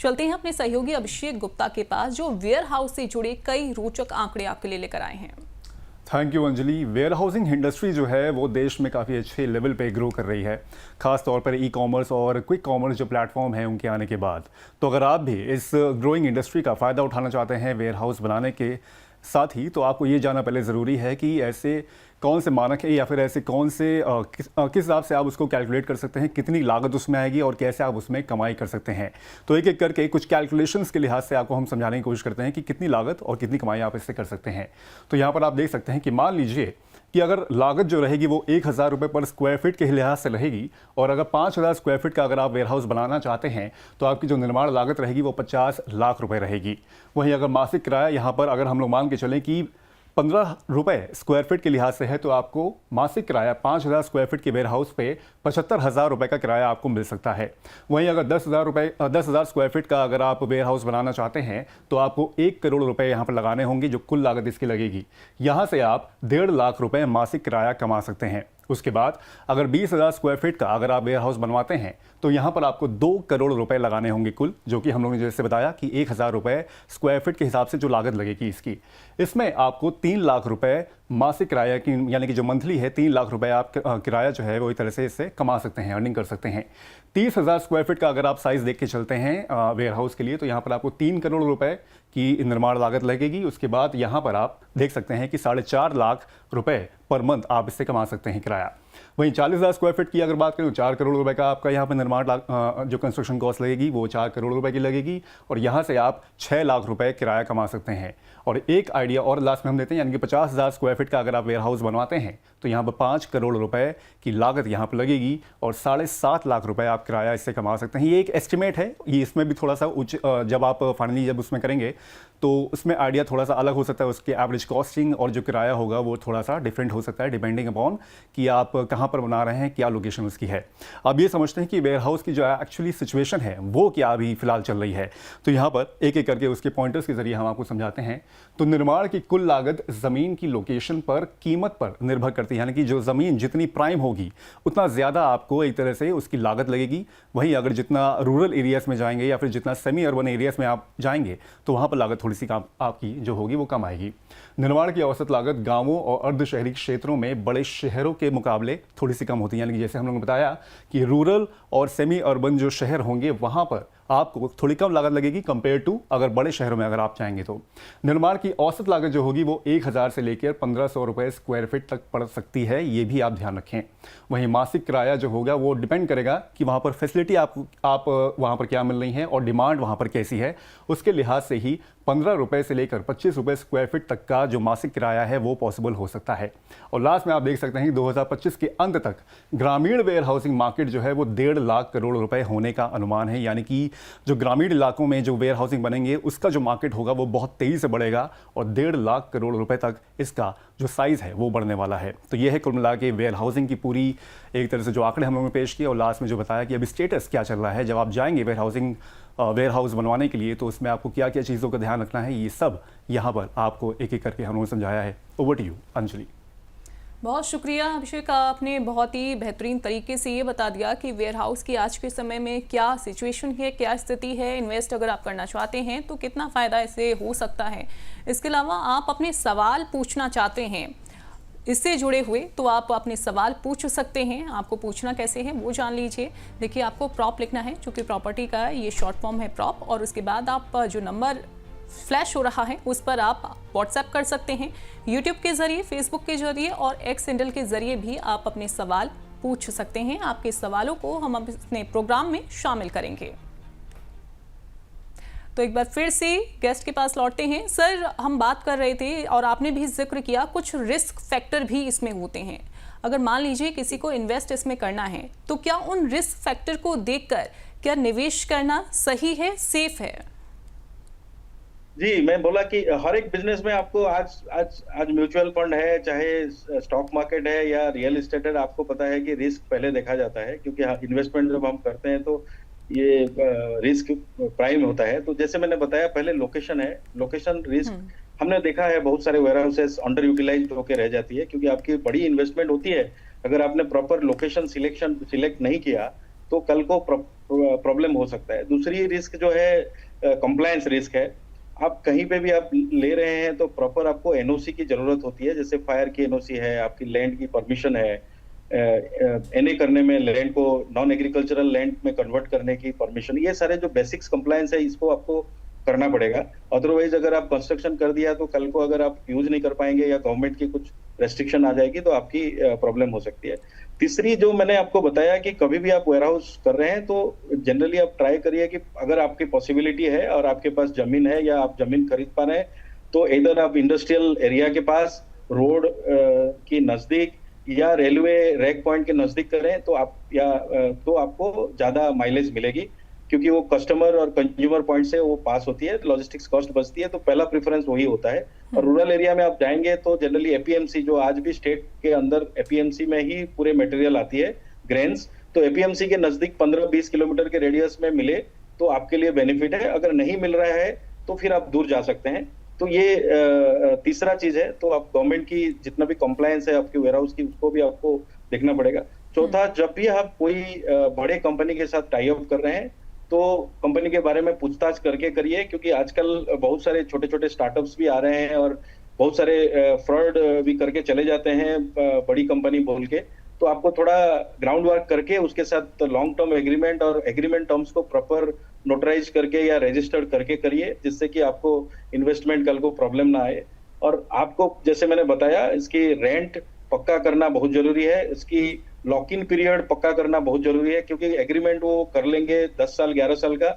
चलते हैं अपने सहयोगी अभिषेक गुप्ता के पास, जो वेयर हाउस से जुड़े कई रोचक आंकड़े आपके लिए लेकर आए हैं। Thank you Anjali. Warehousing industry जो है वो देश में काफ़ी अच्छे लेवल पे ग्रो कर रही है, खास तौर पर ई कॉमर्स और क्विक कॉमर्स जो प्लेटफॉर्म है उनके आने के बाद। तो अगर आप भी इस ग्रोइंग इंडस्ट्री का फ़ायदा उठाना चाहते हैं वेयर हाउस बनाने के साथ ही, तो आपको ये जानना पहले ज़रूरी है कि ऐसे कौन से मानक है या फिर ऐसे कौन से किस हिसाब से आप उसको कैलकुलेट कर सकते हैं, कितनी लागत उसमें आएगी और कैसे आप उसमें कमाई कर सकते हैं। तो एक एक करके कुछ कैलकुलेशंस के लिहाज से आपको हम समझाने की कोशिश करते हैं कि कितनी लागत और कितनी कमाई आप इससे कर सकते हैं। तो यहाँ पर आप देख सकते हैं कि मान लीजिए कि अगर लागत जो रहेगी वो 1000 रुपये पर स्क्वायर फीट के लिहाज से रहेगी, और अगर 5000 स्क्वायर फीट का अगर आप वेयर हाउस बनाना चाहते हैं तो आपकी जो निर्माण लागत रहेगी वो 50 लाख रुपए रहेगी। वहीं अगर मासिक किराया यहाँ पर अगर हम लोग मान के चलें कि 15 रुपये स्क्वायर फीट के लिहाज से है, तो आपको मासिक किराया 5000 स्क्वायर फीट के वेयर हाउस पे 75,000 रुपये का किराया आपको मिल सकता है। वहीं अगर 10,000 स्क्वायर फीट का अगर आप वेयर हाउस बनाना चाहते हैं तो आपको 1 करोड़ रुपए यहाँ पर लगाने होंगे, जो कुल लागत इसकी लगेगी। यहाँ से आप 1.5 लाख रुपए मासिक किराया कमा सकते हैं। उसके बाद अगर 20,000 स्क्वायर फीट का अगर आप वेयर हाउस बनवाते हैं तो यहाँ पर आपको 2 करोड़ रुपए लगाने होंगे कुल, जो कि हम लोगों ने जैसे बताया कि 1000 रुपये स्क्वायर फीट के हिसाब से जो लागत लगेगी इसकी। इसमें आपको 3 लाख रुपए मासिक किराया की, यानी कि जो मंथली है 3 लाख रुपए आप किराया जो है वो इस तरह से इससे कमा सकते हैं, अर्निंग कर सकते हैं। 30,000 स्क्वायर फीट का अगर आप साइज देख के चलते हैं वेयर हाउस के लिए, तो यहाँ पर आपको 3 करोड़ रुपए की निर्माण लागत लगेगी। उसके बाद यहाँ पर आप देख सकते हैं कि 4.5 लाख रुपए पर मंथ आप इससे कमा सकते हैं किराया। वहीं 40,000 स्क्वायर फीट की अगर बात करें तो 4 करोड़ रुपए का आपका यहाँ पर निर्माण जो कंस्ट्रक्शन कॉस्ट लगेगी वो 4 करोड़ रुपए की लगेगी, और यहाँ से आप 6 लाख रुपए किराया कमा सकते हैं। और एक आइडिया और लास्ट में हम देते हैं, यानी कि 50,000 स्क्वायर फीट का अगर आप वेयर हाउस बनवाते हैं तो यहाँ पर 5 करोड़ रुपए की लागत यहाँ पर लगेगी, और 7.5 लाख रुपए आप किराया इससे कमा सकते हैं। ये एक एस्टिमेट है, ये इसमें भी थोड़ा सा उच्च, जब आप फाइनली जब उसमें करेंगे तो उसमें आइडिया थोड़ा सा अलग हो सकता है, उसके एवरेज कॉस्टिंग और जो किराया होगा वो थोड़ा सा डिफरेंट हो सकता है, डिपेंडिंग अपॉन कि आप कहाँ पर बना रहे हैं, क्या लोकेशन उसकी है। अब ये समझते हैं कि वेयर हाउस की जो एक्चुअली सिचुएशन है वो क्या अभी फिलहाल चल रही है। तो यहाँ पर एक एक करके उसके पॉइंटर्स के जरिए हम आपको समझाते हैं। तो निर्माण की कुल लागत ज़मीन की लोकेशन पर, कीमत पर निर्भर करती है, यानी कि जो ज़मीन जितनी प्राइम होगी उतना ज़्यादा आपको एक तरह से उसकी लागत लगेगी। वहीं अगर जितना रूरल एरियाज़ में जाएंगे या फिर जितना सेमी अर्बन एरियाज़ में आप जाएंगे तो वहाँ पर लागत थोड़ी सी कम आपकी जो होगी वो कम आएगी। निर्माण की औसत लागत गांवों और अर्ध शहरी क्षेत्रों में बड़े शहरों के मुकाबले थोड़ी सी कम होती है, यानी कि जैसे हम लोगों ने बताया कि रूरल और सेमी अर्बन जो शहर होंगे वहाँ पर आपको थोड़ी कम लागत लगेगी कंपेयर टू अगर बड़े शहरों में अगर आप चाहेंगे तो। निर्माण की औसत लागत जो होगी वो 1000 से लेकर 1500 रुपये स्क्वायर फीट तक पड़ सकती है, ये भी आप ध्यान रखें। वहीं मासिक किराया जो होगा वो डिपेंड करेगा कि वहाँ पर फैसिलिटी आप वहाँ पर क्या मिल रही है और डिमांड वहाँ पर कैसी है, उसके लिहाज से ही 15 रुपये से लेकर 25 रुपये स्क्वायर फीट तक का जो मासिक किराया है वो पॉसिबल हो सकता है। और लास्ट में आप देख सकते हैं कि 2025 के अंत तक ग्रामीण वेयर हाउसिंग मार्केट जो है वो 1.5 लाख करोड़ रुपए होने का अनुमान है, यानी कि जो ग्रामीण इलाकों में जो वेयर हाउसिंग बनेंगे उसका जो मार्केट होगा वो बहुत तेज़ी से बढ़ेगा और 1.5 लाख करोड़ रुपए तक इसका जो साइज़ है वो बढ़ने वाला है। तो ये है कुल मिला के वेयर हाउसिंग की पूरी एक तरह से जो आंकड़े हम लोगों ने पेश किए, और लास्ट में जो बताया कि अभी स्टेटस क्या चल रहा है जब आप जाएंगे वेयर हाउस बनवाने के लिए, तो उसमें आपको क्या क्या चीज़ों का ध्यान रखना है, ये सब यहाँ पर आपको एक एक करके हम लोगों ने समझाया है। Over to you Anjali. बहुत शुक्रिया अभिषेक, आपने बहुत ही बेहतरीन तरीके से ये बता दिया कि वेयर हाउस की आज के समय में क्या सिचुएशन है, क्या स्थिति है, इन्वेस्ट अगर आप करना चाहते हैं तो कितना फ़ायदा इससे हो सकता है। इसके अलावा आप अपने सवाल पूछना चाहते हैं इससे जुड़े हुए तो आप अपने सवाल पूछ सकते हैं। आपको पूछना कैसे है वो जान लीजिए। देखिए, आपको प्रॉप लिखना है, चूँकि प्रॉपर्टी का ये शॉर्ट फॉर्म है प्रॉप, और उसके बाद आप जो नंबर फ्लैश हो रहा है उस पर आप व्हाट्सएप कर सकते हैं। यूट्यूब के ज़रिए, फेसबुक के ज़रिए और एक्स हैंडल के ज़रिए भी आप अपने सवाल पूछ सकते हैं। आपके सवालों को हम अपने प्रोग्राम में शामिल करेंगे। तो एक बार फिर से गेस्ट के पास लौटते हैं। सर, हम बात कर रहे थे और आपने भी जिक्र किया कुछ रिस्क फैक्टर भी इसमें होते हैं। अगर मान लीजिए किसी को इन्वेस्ट इसमें करना है तो क्या उन रिस्क फैक्टर को देखकर क्या निवेश करना सही है, सेफ है? जी, मैं बोला कि हर एक बिजनेस में आपको आज म्यूचुअल फंड है, चाहे स्टॉक मार्केट है या रियल एस्टेट है, आपको पता है कि रिस्क पहले देखा जाता है, क्योंकि इन्वेस्टमेंट जब हम करते हैं तो ये रिस्क प्राइम होता है। तो जैसे मैंने बताया पहले, लोकेशन है, लोकेशन रिस्क हमने देखा है बहुत सारे वेयर हाउसेस अंडर यूटिलाइज होकर रह जाती है, क्योंकि आपकी बड़ी इन्वेस्टमेंट होती है। अगर आपने प्रॉपर लोकेशन सिलेक्ट नहीं किया तो कल को प्रॉब्लम हो सकता है। दूसरी रिस्क जो है कंप्लायंस रिस्क है। आप कहीं पे भी आप ले रहे हैं तो प्रॉपर आपको एनओसी की जरूरत होती है, जैसे फायर की एनओसी है, आपकी लैंड की परमिशन है, एनए करने में लैंड को नॉन एग्रीकल्चरल लैंड में कन्वर्ट करने की परमिशन, ये सारे जो बेसिक्स कंप्लायंस है इसको आपको करना पड़ेगा। अदरवाइज अगर आप कंस्ट्रक्शन कर दिया तो कल को अगर आप यूज नहीं कर पाएंगे या गवर्नमेंट की कुछ रेस्ट्रिक्शन आ जाएगी तो आपकी प्रॉब्लम हो सकती है। तीसरी जो मैंने आपको बताया कि कभी भी आप वेयरहाउस कर रहे हैं तो जनरली आप ट्राई करिए कि अगर आपकी पॉसिबिलिटी है और आपके पास जमीन है या आप जमीन खरीद पा रहे हैं तो इधर आप इंडस्ट्रियल एरिया के पास, रोड की नजदीक या रेलवे रैक पॉइंट के नजदीक करें तो तो आपको ज्यादा माइलेज मिलेगी, क्योंकि वो कस्टमर और कंज्यूमर पॉइंट से वो पास होती है, लॉजिस्टिक्स कॉस्ट बचती है, तो पहला प्रेफरेंस वही होता है। और रूरल एरिया में आप जाएंगे तो जनरली एपीएमसी, जो आज भी स्टेट के अंदर एपीएमसी में ही पूरे मटेरियल आती है ग्रेन्स, तो एपीएमसी के नजदीक 15-20 किलोमीटर के रेडियस में मिले तो आपके लिए बेनिफिट है। अगर नहीं मिल रहा है तो फिर आप दूर जा सकते हैं। तो ये तीसरा चीज है। तो आप गवर्नमेंट की जितना भी कंप्लायंस है आपके वेयरहाउस की, उसको भी आपको देखना पड़ेगा। चौथा, जब भी आप कोई बड़े कंपनी के साथ टाई अप कर रहे हैं तो कंपनी के बारे में पूछताछ करके करिए, क्योंकि आजकल बहुत सारे छोटे छोटे स्टार्टअप्स भी आ रहे हैं और बहुत सारे फ्रॉड भी करके चले जाते हैं बड़ी कंपनी बोल के। तो आपको थोड़ा ग्राउंड वर्क करके उसके साथ लॉन्ग टर्म एग्रीमेंट और एग्रीमेंट टर्म्स को प्रॉपर नोटराइज करके या रजिस्टर्ड करके करिए, जिससे कि आपको इन्वेस्टमेंट कल को प्रॉब्लम ना आए। और आपको जैसे मैंने बताया, इसकी रेंट पक्का करना बहुत जरूरी है, इसकी लॉक इन पीरियड पक्का करना बहुत जरूरी है, क्योंकि एग्रीमेंट वो कर लेंगे 10 साल 11 साल का,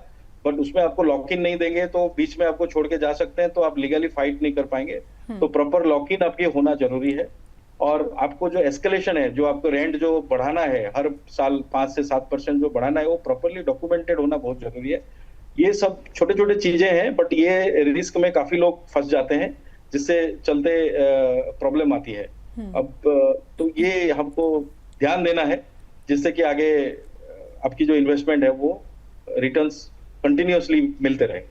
बट उसमें आपको लॉक इन नहीं देंगे तो बीच में आपको छोड़ के जा सकते हैं, तो आप लीगली फाइट नहीं कर पाएंगे। तो प्रॉपर लॉक इन आपकी होना जरूरी है। और आपको जो एस्केलेशन है, जो आपको रेंट जो बढ़ाना है हर साल 5 से 7% जो बढ़ाना है, वो प्रॉपरली डॉक्यूमेंटेड होना बहुत जरूरी है। ये सब छोटे छोटे चीजें हैं, बट ये रिस्क में काफी लोग फंस जाते हैं, जिससे चलते प्रॉब्लम आती है। अब तो ये हमको ध्यान देना है, जिससे कि आगे आपकी जो इन्वेस्टमेंट है वो रिटर्न्स कंटिन्यूअसली मिलते रहे।